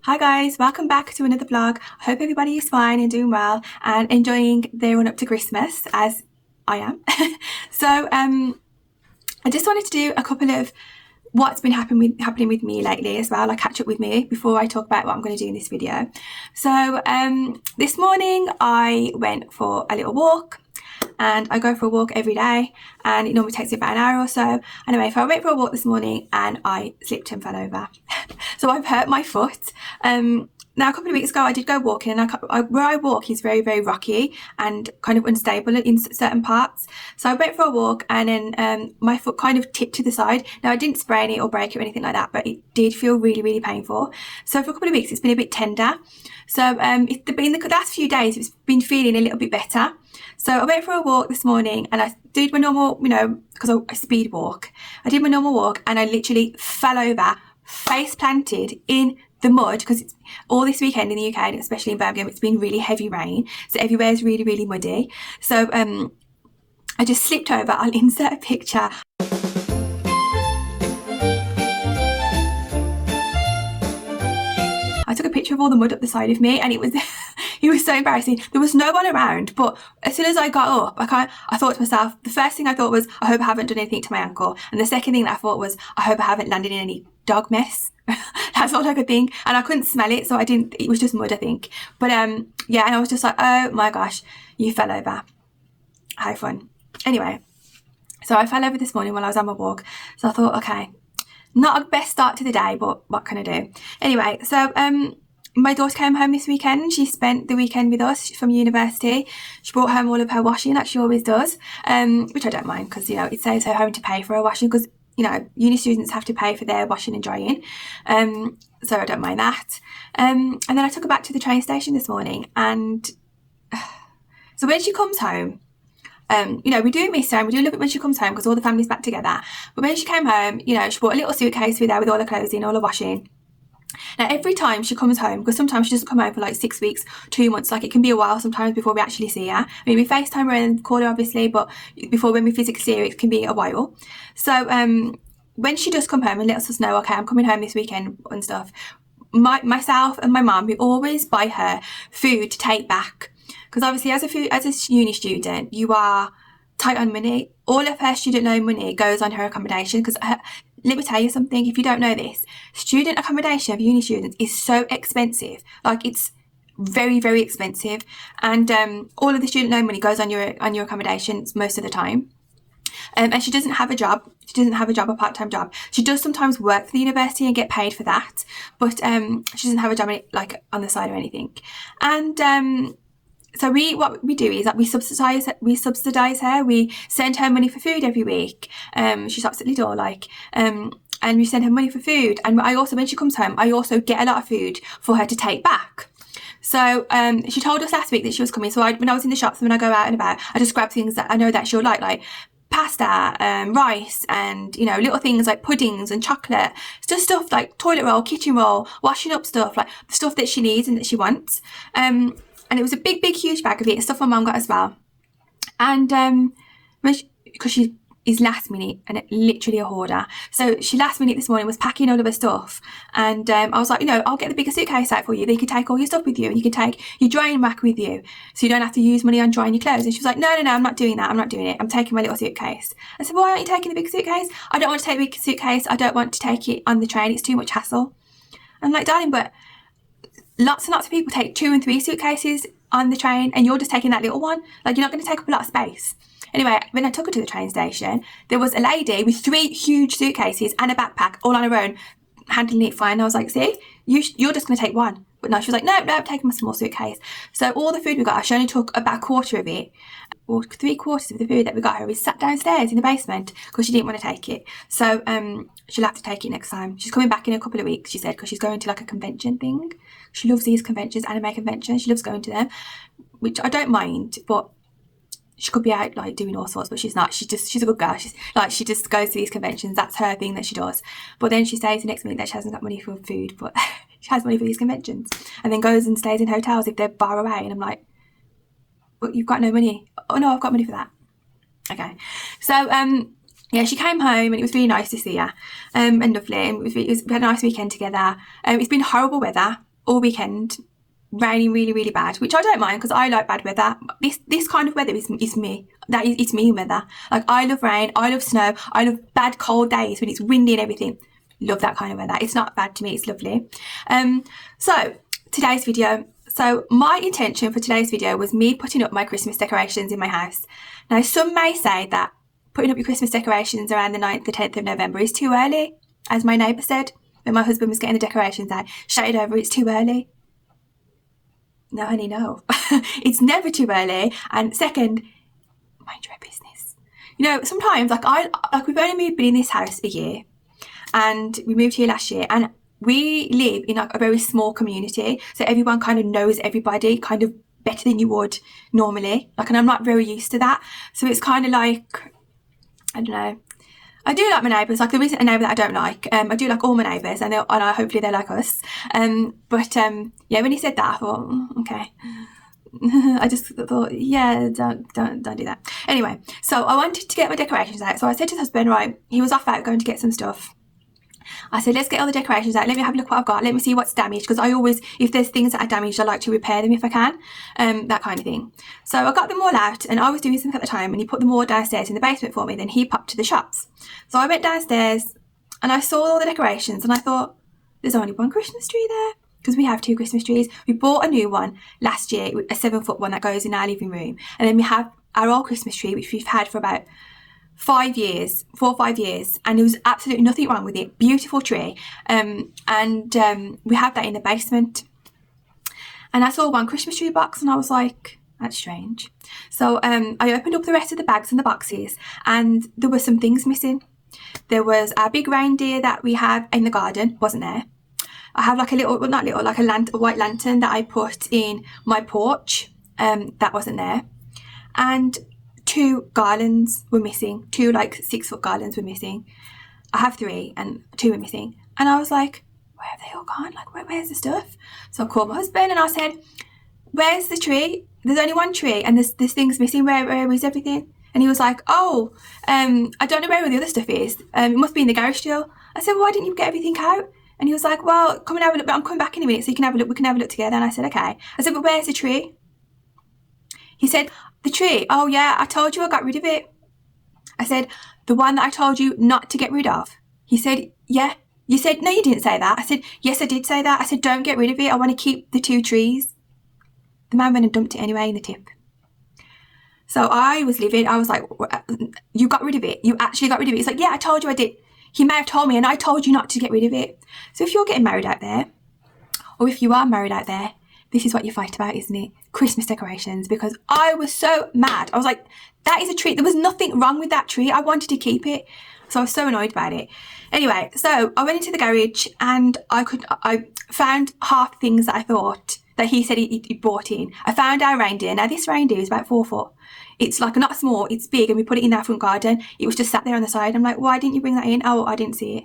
Hi guys, welcome back to another vlog. I hope everybody is fine and doing well and enjoying their run up to Christmas as I am. So I just wanted to do a couple of what's been happening with me lately as well, like catch up with me before I talk about what I'm going to do in this video. So this morning I went for a little walk. And I go for a walk every day and it normally takes me about an hour or so. Anyway, so I went for a walk this morning and I slipped and fell over. So I've hurt my foot. Now a couple of weeks ago I did go walking and where I walk is very, very rocky and kind of unstable in certain parts. So I went for a walk and then my foot kind of tipped to the side. Now I didn't sprain it or break it or anything like that, but it did feel really, really painful. So for a couple of weeks it's been a bit tender. So it's been the last few days it's been feeling a little bit better. So I went for a walk this morning and I did my normal, because I speed walk. I did my normal walk and I literally fell over, face planted in the mud because it's all this weekend in the UK and especially in Birmingham, it's been really heavy rain. So everywhere is really, really muddy. So I just slipped over. I'll insert a picture. I took a picture of all the mud up the side of me and it was so embarrassing. There was no one around, but as soon as I got up, I thought to myself, the first thing I thought was, I hope I haven't done anything to my ankle. And the second thing that I thought was, I hope I haven't landed in any dog mess. That's all I could think. And I couldn't smell it, so I didn't, it was just mud, I think. But yeah, and I was just like, oh my gosh, you fell over. How fun. Anyway, so I fell over this morning while I was on my walk. So I thought, okay, not a best start to the day, but what can I do? Anyway, so my daughter came home this weekend. She spent the weekend with us. She's from university. She brought home all of her washing, like she always does, which I don't mind because, it saves her having to pay for her washing because, uni students have to pay for their washing and drying. So I don't mind that. And then I took her back to the train station this morning. And so when she comes home, we do miss her and we do love it when she comes home because all the family's back together. But when she came home, she brought a little suitcase with her with all her clothes in, all her washing. Now every time she comes home, because sometimes she doesn't come home for like 6 weeks, 2 months, like it can be a while sometimes before we actually see her. I mean, we FaceTime her and call her obviously, but before when we physically see her, it can be a while. So when she does come home and lets us know, okay, I'm coming home this weekend and stuff, myself and my mum, we always buy her food to take back. Because obviously as a uni student, you are tight on money. All of her student loan money goes on her accommodation because let me tell you something, if you don't know this, student accommodation of uni students is so expensive. Like it's very, very expensive. And all of the student loan money goes on your accommodations most of the time. And she doesn't have a job. She doesn't have a job, a part-time job. She does sometimes work for the university and get paid for that. But she doesn't have a job like on the side or anything. And so what we do is that we subsidise her. We send her money for food every week. She stops at Lidl, and we send her money for food. And I also, when she comes home, I also get a lot of food for her to take back. So she told us last week that she was coming. So when I was in the shops, when I go out and about, I just grab things that I know that she'll like pasta, rice, and little things like puddings and chocolate. Just stuff like toilet roll, kitchen roll, washing up stuff, like the stuff that she needs and that she wants. And it was a big, big, huge bag of it. It's stuff my mum got as well. And because she is last minute and literally a hoarder. So she last minute this morning was packing all of her stuff. And I was like, I'll get the bigger suitcase out for you. Then you can take all your stuff with you and you can take your drying rack with you. So you don't have to use money on drying your clothes. And she was like, no, I'm not doing that. I'm not doing it. I'm taking my little suitcase. I said, well, why aren't you taking the big suitcase? I don't want to take the big suitcase. I don't want to take it on the train. It's too much hassle. I'm like, darling, but lots and lots of people take 2 and 3 suitcases on the train and you're just taking that little one. Like you're not going to take up a lot of space. Anyway, when I took her to the train station, there was a lady with 3 huge suitcases and a backpack all on her own, handling it fine. I was like, see, you're just going to take one. But no, she was like, no, I'm taking my small suitcase. So all the food we got, she only took about a quarter of it. Or 3/4 of the food that we got her is sat downstairs in the basement because she didn't want to take it. So she'll have to take it next time. She's coming back in a couple of weeks, she said, because she's going to like a convention thing. She loves these conventions, anime conventions. She loves going to them, which I don't mind, but she could be out like doing all sorts, but she's not. She's a good girl. She just goes to these conventions. That's her thing that she does. But then she says the next week that she hasn't got money for food, but she has money for these conventions, and then goes and stays in hotels if they're far away. And I'm like, but you've got no money. Oh no, I've got money for that. Okay, so yeah, she came home and it was really nice to see her, and lovely. And we had a nice weekend together. It's been horrible weather all weekend, raining really, really bad, which I don't mind because I like bad weather. This kind of weather is me. It's me weather. Like, I love rain, I love snow, I love bad cold days when it's windy and everything. Love that kind of weather. It's not bad to me, it's lovely. So today's video. So my intention for today's video was me putting up my Christmas decorations in my house. Now, some may say that putting up your Christmas decorations around the 9th, the 10th of November is too early. As my neighbour said when my husband was getting the decorations out, shouted over, it's too early. No, honey, no. It's never too early. And second, mind your own business. You know, sometimes, we've only been in this house a year, and we moved here last year, and we live in like a very small community, so everyone kind of knows everybody kind of better than you would normally. Like, and I'm not very used to that, so it's kind of like, I don't know. I do like my neighbours. Like, there isn't a neighbour that I don't like. I do like all my neighbours, and hopefully they like us. Yeah, when he said that, I thought, okay. I just thought, yeah, don't do that. Anyway, so I wanted to get my decorations out. So I said to the husband, right, he was off out going to get some stuff. I said, let's get all the decorations out. Let me have a look what I've got. Let me see what's damaged, because I always, if there's things that are damaged, I like to repair them if I can, that kind of thing. So I got them all out, and I was doing something at the time, and he put them all downstairs in the basement for me. Then he popped to the shops. So I went downstairs, and I saw all the decorations, and I thought, there's only one Christmas tree there, because we have 2 Christmas trees. We bought a new one last year, a 7-foot one that goes in our living room, and then we have our old Christmas tree, which we've had for about 4 or 5 years, and there was absolutely nothing wrong with it. Beautiful tree. We have that in the basement. And I saw one Christmas tree box, and I was like, that's strange. So I opened up the rest of the bags and the boxes, and there were some things missing. There was our big reindeer that we have in the garden, wasn't there. I have like a white lantern that I put in my porch, that wasn't there. And 2 garlands were missing. 2 like 6-foot garlands were missing. I have 3 and 2 were missing. And I was like, where have they all gone? Like, where's the stuff? So I called my husband and I said, where's the tree? There's only one tree and there's things missing. Where is everything? And he was like, oh, I don't know where all the other stuff is. It must be in the garage still. I said, well, why didn't you get everything out? And he was like, well, come and have a look, but I'm coming back in a minute so you can have a look. We can have a look together. And I said, okay. I said, but where's the tree? He said, the tree? Oh yeah, I told you I got rid of it. I said, the one that I told you not to get rid of? He said, yeah. You said, no, you didn't say that. I said, yes, I did say that. I said, don't get rid of it. I want to keep the 2 trees. The man went and dumped it anyway in the tip. So I was livid. I was like, you got rid of it. You actually got rid of it. He's like, yeah, I told you I did. He may have told me and I told you not to get rid of it. So if you're getting married out there, or if you are married out there, this is what you fight about, isn't it? Christmas decorations. Because I was so mad. I was like, that is a tree. There was nothing wrong with that tree. I wanted to keep it. So I was so annoyed about it. Anyway, so I went into the garage and I found half the things that I thought that he said he bought in. I found our reindeer. Now this reindeer is about 4 foot. It's like not small, it's big, and we put it in our front garden. It was just sat there on the side. I'm like, why didn't you bring that in? Oh, I didn't see it.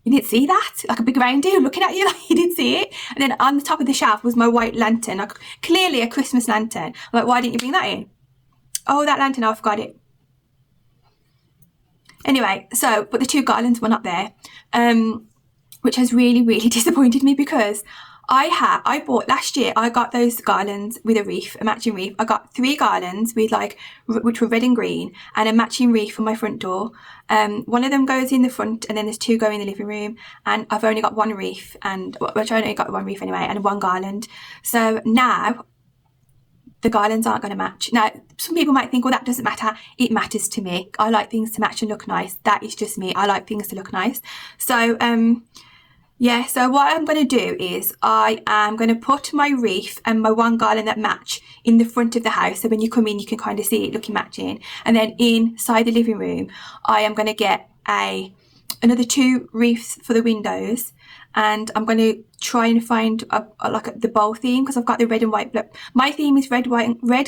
You didn't see that? Like a big reindeer looking at you like you didn't see it? And then on the top of the shelf was my white lantern, like clearly a Christmas lantern. I'm like, why didn't you bring that in? Oh, that lantern, I forgot it. Anyway, so, but the 2 garlands were not there, which has really, really disappointed me because I bought last year, I got those garlands with a wreath, a matching wreath. I got 3 garlands with which were red and green, and a matching wreath for my front door. One of them goes in the front, and then there's 2 go in the living room, and I've only got 1 wreath, which I only got 1 wreath anyway, and 1 garland. So now the garlands aren't going to match. Now, some people might think, well, that doesn't matter. It matters to me. I like things to match and look nice. That is just me. I like things to look nice. So, yeah, so what I'm going to do is I am going to put my wreath and my 1 garland that match in the front of the house. So when you come in, you can kind of see it looking matching. And then inside the living room, I am going to get another 2 wreaths for the windows. And I'm going to try and find the bowl theme, because I've got the red and white. My theme is red,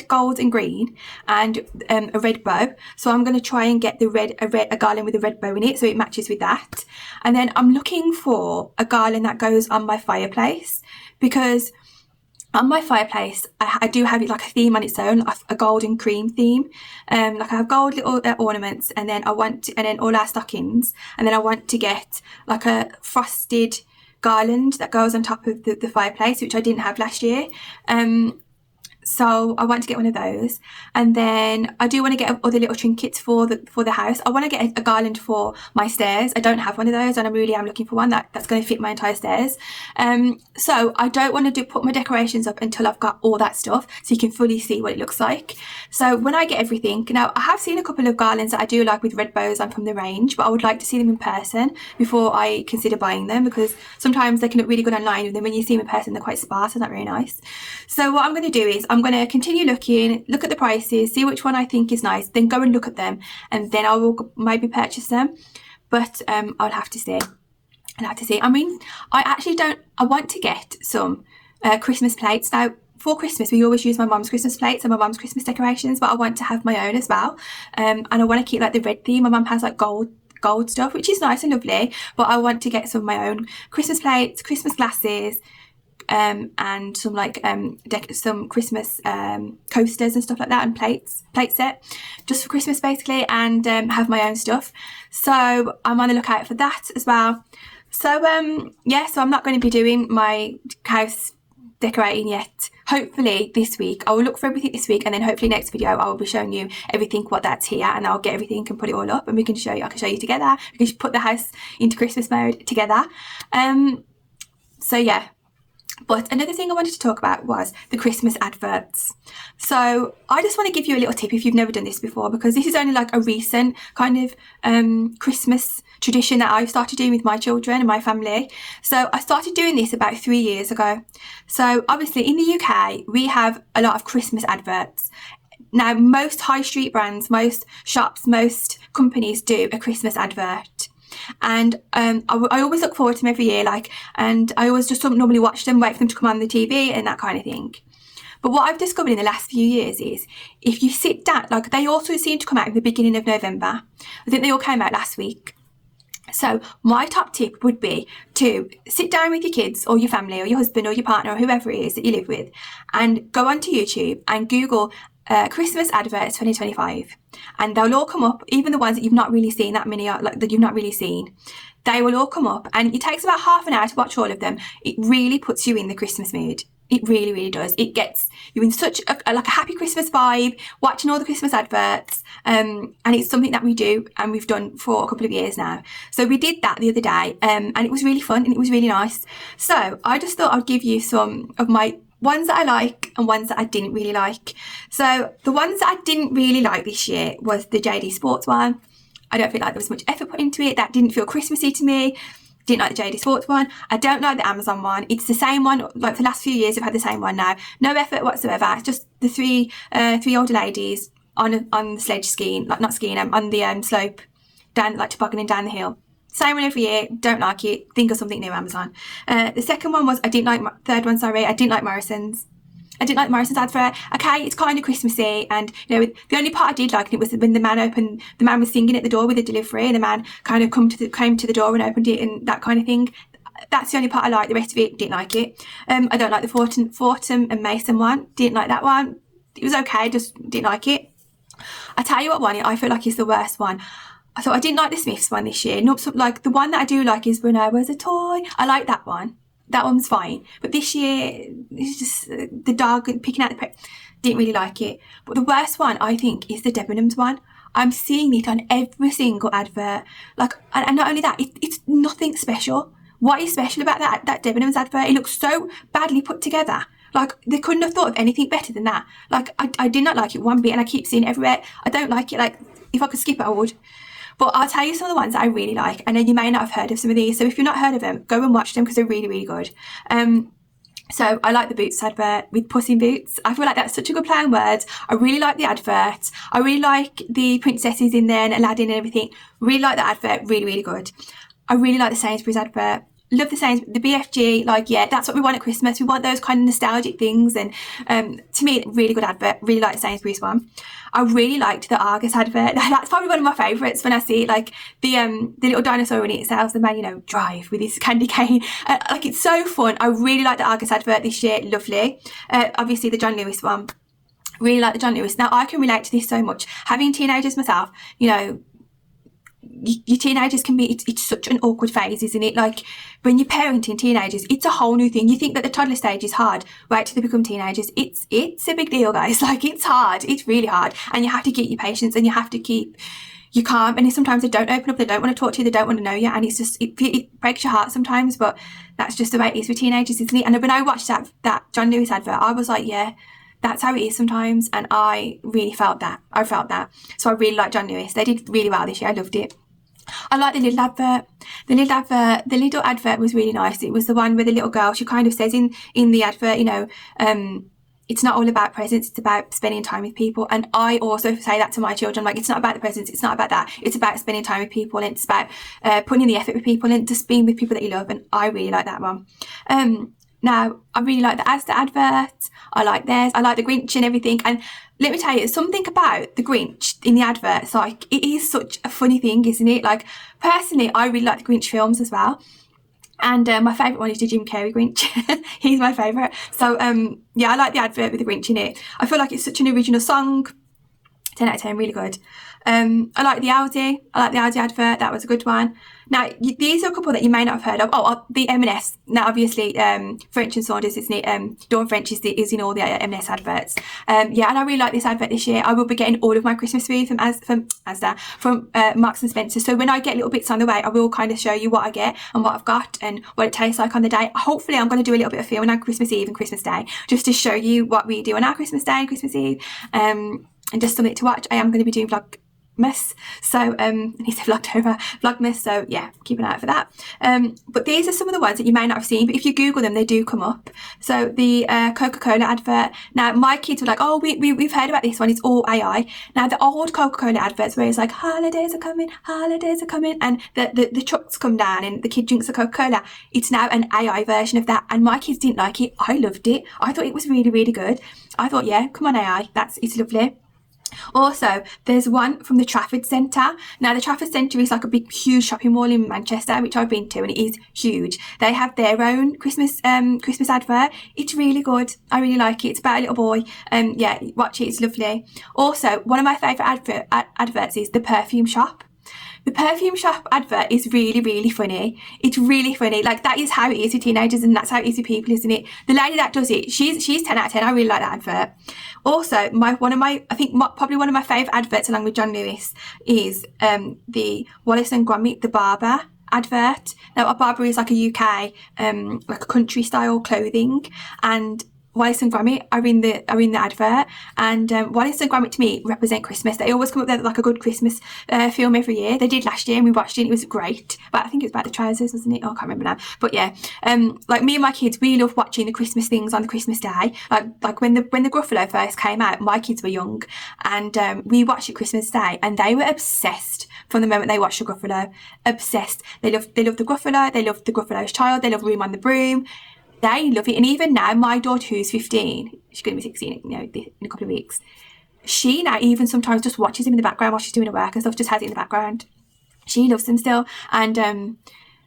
gold and green, and a red bow. So I'm going to try and get a garland with a red bow in it, so it matches with that. And then I'm looking for a garland that goes on my fireplace, because on my fireplace I do have it like a theme on its own, a gold and cream theme. Like I have gold little ornaments, and then and then all our stockings, and then I want to get like a frosted garland that goes on top of the fireplace, which I didn't have last year. So I want to get one of those, and then I do want to get other little trinkets for the house. I want to get a garland for my stairs. I don't have one of those, and I really am looking for one that's going to fit my entire stairs. So I don't want to put my decorations up until I've got all that stuff, so you can fully see what it looks like. So when I get everything, now I have seen a couple of garlands that I do like with red bows on from the range, but I would like to see them in person before I consider buying them, because sometimes they can look really good online, and then when you see them in person they're quite sparse and not very nice. So what I'm going to do is I'm going to continue looking, look at the prices, see which one I think is nice, then go and look at them, and then I will maybe purchase them. But I'll have to see. I'll have to see. I mean, I want to get some Christmas plates. Now, for Christmas, we always use my mum's Christmas plates and my mum's Christmas decorations, but I want to have my own as well. And I want to keep like the red theme. My mum has like gold stuff, which is nice and lovely, but I want to get some of my own Christmas plates, Christmas glasses, and some like some Christmas coasters and stuff like that, and plate set just for Christmas basically, and have my own stuff. So I'm on the lookout for that as well. So yeah, so I'm not going to be doing my house decorating yet. Hopefully this week I will look for everything this week, and then hopefully next video I will be showing you everything what that's here, and I'll get everything and put it all up, and I can show you together. We can put the house into Christmas mode together. So yeah. But another thing I wanted to talk about was the Christmas adverts. So I just want to give you a little tip if you've never done this before, because this is only like a recent kind of Christmas tradition that I've started doing with my children and my family. So I started doing this about 3 years ago. So obviously in the UK, we have a lot of Christmas adverts. Now, most high street brands, most shops, most companies do a Christmas advert. And I always look forward to them every year, and I always just normally watch them, wait for them to come on the TV and that kind of thing. But what I've discovered in the last few years is if you sit down, like they also seem to come out at the beginning of November. I think they all came out last week. So my top tip would be to sit down with your kids or your family or your husband or your partner or whoever it is that you live with, and go onto YouTube and Google Christmas adverts 2025, and they'll all come up, even the ones that you've not really seen, that you've not really seen. They will all come up, and it takes about half an hour to watch all of them. It really puts you in the Christmas mood. It really, really does. It gets you in such a happy Christmas vibe, watching all the Christmas adverts. And it's something that we do, and we've done for a couple of years now. So we did that the other day, and it was really fun and it was really nice. So I just thought I'd give you some of my ones that I like and ones that I didn't really like. So the ones that I didn't really like this year was the JD Sports one. I don't feel like there was much effort put into it. That didn't feel Christmassy to me. Didn't like the JD Sports one. I don't like the Amazon one. It's the same one, like for the last few years I've had the same one now. No effort whatsoever. It's just the three older ladies on the sledge skiing, on the slope, down, tobogganing down the hill. Same one every year. Don't like it. Think of something new, Amazon. The second one was I didn't like Morrison's. I didn't like Morrison's advert. Okay, it's kind of Christmassy, and the only part I did like it was when the man was singing at the door with the delivery, and the man kind of came to the door and opened it and that kind of thing. That's the only part I liked. The rest of it, didn't like it. I don't like the Fortum and Mason one. Didn't like that one. It was okay, just didn't like it. I tell you what one I feel like is the worst one. So I didn't like the Smiths one this year. Not like the one that I do like is When I Was a Toy. I like that one. That one's fine. But this year, it's just the dog picking out didn't really like it. But the worst one, I think, is the Debenhams one. I'm seeing it on every single advert. And not only that, it's nothing special. What is special about that Debenhams advert? It looks so badly put together. They couldn't have thought of anything better than that. I did not like it one bit, and I keep seeing it everywhere. I don't like it. If I could skip it, I would. But I'll tell you some of the ones that I really like, and then you may not have heard of some of these. So if you've not heard of them, go and watch them because they're really, really good. So I like the Boots advert with Puss in Boots. I feel like that's such a good play on words. I really like the advert. I really like the princesses in there and Aladdin and everything. Really like that advert. Really, really good. I really like the Sainsbury's advert. Love the BFG, yeah, that's what we want at Christmas. We want those kind of nostalgic things, and to me, really good advert. Really like the Sainsbury's one. I really liked the Argos advert. That's probably one of my favourites when I see it, the little dinosaur in it sells the man, drive with his candy cane. It's so fun. I really like the Argos advert this year. Lovely. Obviously the John Lewis one. Really like the John Lewis. Now I can relate to this so much. Having teenagers myself, your teenagers can be, it's such an awkward phase, isn't it? Like when you're parenting teenagers, it's a whole new thing. You think that the toddler stage is hard, wait till they become teenagers. It's a big deal, guys. Like it's hard, it's really hard, and you have to keep your patience and you have to keep you calm. And sometimes they don't open up, they don't want to talk to you, they don't want to know you, and it's just it breaks your heart sometimes, but that's just the way it is with teenagers, isn't it? And when I watched that John Lewis advert, I was like, yeah, that's how it is sometimes, and I really felt that. So I really like John Lewis. They did really well this year. I loved it. I like the little advert. The little advert was really nice. It was the one with the little girl. She kind of says in the advert, you know, it's not all about presents, it's about spending time with people. And I also say that to my children, like, it's not about the presents, it's not about that. It's about spending time with people, and it's about putting in the effort with people and just being with people that you love. And I really like that one. Now, I really like the Asda advert. I like theirs. I like the Grinch and everything. And let me tell you, something about the Grinch in the adverts, like, it is such a funny thing, isn't it? Like, personally, I really like the Grinch films as well. And my favourite one is the Jim Carrey Grinch. He's my favourite. So, yeah, I like the advert with the Grinch in it. I feel like it's such an original song. 10 out of 10, really good. I like the Audi. I like the Audi advert. That was a good one. Now, these are a couple that you may not have heard of. Oh, the M&S. Now, obviously, French and Saunders, isn't it? Dawn French is in all the M&S adverts. Yeah, and I really like this advert this year. I will be getting all of my Christmas food from Asda, from Marks and Spencer. So when I get little bits on the way, I will kind of show you what I get and what I've got and what it tastes like on the day. Hopefully, I'm going to do a little bit of filming on Christmas Eve and Christmas Day, just to show you what we do on our Christmas Day and Christmas Eve. And just something to watch. I am going to be doing Vlogmas, so he said Vlogmas, so yeah, keep an eye out for that. But these are some of the ones that you may not have seen, but if you Google them, they do come up. So the Coca-Cola advert. Now, my kids were like, oh, we've heard about this one, it's all AI. Now, the old Coca-Cola adverts where it's like, holidays are coming, and the trucks come down and the kid drinks the Coca-Cola, it's now an AI version of that, and my kids didn't like it. I loved it. I thought it was really, really good. I thought, yeah, come on AI, it's lovely. Also, there's one from the Trafford Centre. Now, the Trafford Centre is like a big, huge shopping mall in Manchester, which I've been to, and it is huge. They have their own Christmas advert. It's really good. I really like it. It's about a little boy. Yeah, watch it. It's lovely. Also, one of my favourite adverts is the perfume shop. The perfume shop advert is really, really funny. It's really funny. Like, that is how it is with teenagers, and that's how it is with people, isn't it? The lady that does it, she's 10 out of 10. I really like that advert. Also, probably one of my favourite adverts along with John Lewis is the Wallace and Gromit, the barber advert. Now, a barber is like a UK, like a country style clothing, and Wallace and Gromit are in the advert, and Wallace and Gromit to me represent Christmas. They always come up with like a good Christmas film every year. They did last year and we watched it and it was great, but I think it was about the trousers, wasn't it? Oh, I can't remember now, but yeah, like me and my kids, we love watching the Christmas things on the Christmas day. Like when the Gruffalo first came out, my kids were young, and we watched it Christmas Day, and they were obsessed from the moment they watched the Gruffalo. Obsessed. They love the Gruffalo, they love the Gruffalo's child, they love Room on the Broom. They love it. And even now, my daughter, who's 15, she's going to be 16, you know, in a couple of weeks, she now even sometimes just watches him in the background while she's doing her work and stuff, just has it in the background. She loves them still. And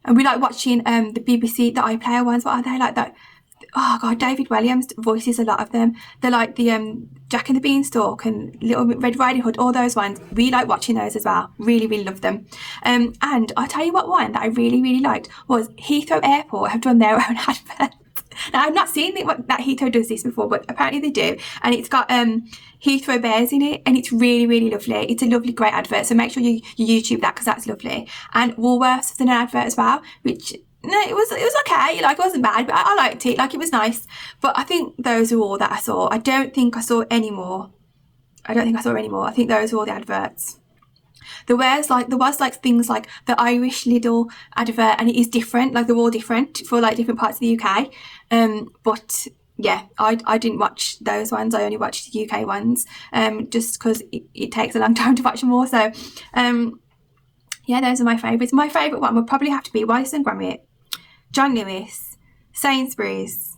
we like watching the BBC, the iPlayer ones. What are they like? That? Oh God, David Williams voices a lot of them. They're like the Jack and the Beanstalk and Little Red Riding Hood, all those ones. We like watching those as well. Really, really love them. And I'll tell you what, one that I really, really liked was Heathrow Airport have done their own advert. Now, I've not seen that Heathrow does this before, but apparently they do. And it's got Heathrow bears in it, and it's really, really lovely. It's a lovely, great advert. So make sure you YouTube that, because that's lovely. And Woolworths have done an advert as well, which, no, it was okay. Like, it wasn't bad, but I liked it. Like, it was nice. But I think those are all that I saw. I don't think I saw any more. I think those are all the adverts. There was things like the Irish Lidl advert, and it is different, like they're all different for like different parts of the UK. But yeah, I didn't watch those ones. I only watched the UK ones, just because it takes a long time to watch them all. So yeah, those are my favourites. My favourite one would probably have to be Wallace and Gromit, John Lewis, Sainsbury's.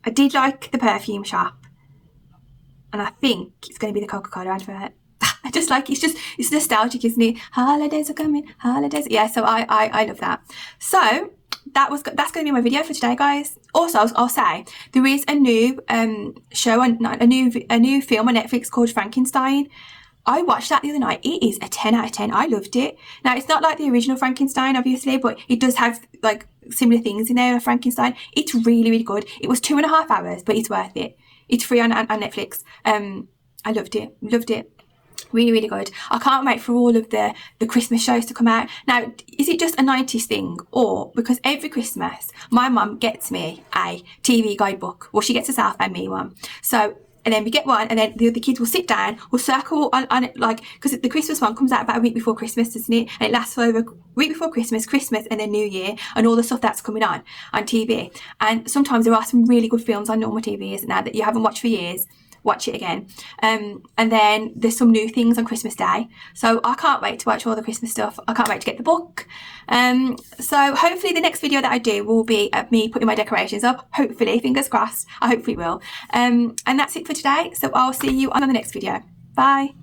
I did like the perfume shop, and I think it's going to be the Coca-Cola advert. I just like, it's nostalgic, isn't it? Holidays are coming, holidays. Yeah, so I love that. So that's going to be my video for today, guys. Also, I'll say there is a new show, a new film on Netflix called Frankenstein. I watched that the other night. It is a 10 out of 10. I loved it. Now, it's not like the original Frankenstein, obviously, but it does have like similar things in there of Frankenstein. It's really, really good. It was 2.5 hours, but it's worth it. It's free on Netflix. I loved it. Loved it. Really, really good. I can't wait for all of the Christmas shows to come out. Now, is it just a 90s thing? Or because every Christmas, my mum gets me a TV guidebook. Well, she gets herself and me one. So, and then we get one, and then the other kids will sit down, we'll circle on it, like, because the Christmas one comes out about a week before Christmas, doesn't it? And it lasts for over a week before Christmas, and then New Year, and all the stuff that's coming on TV. And sometimes there are some really good films on normal TV, isn't there, that you haven't watched for years. Watch it again. And then there's some new things on Christmas Day. So I can't wait to watch all the Christmas stuff. I can't wait to get the book. So hopefully the next video that I do will be of me putting my decorations up. Hopefully, fingers crossed. I hope it will. And that's it for today. So I'll see you on the next video. Bye.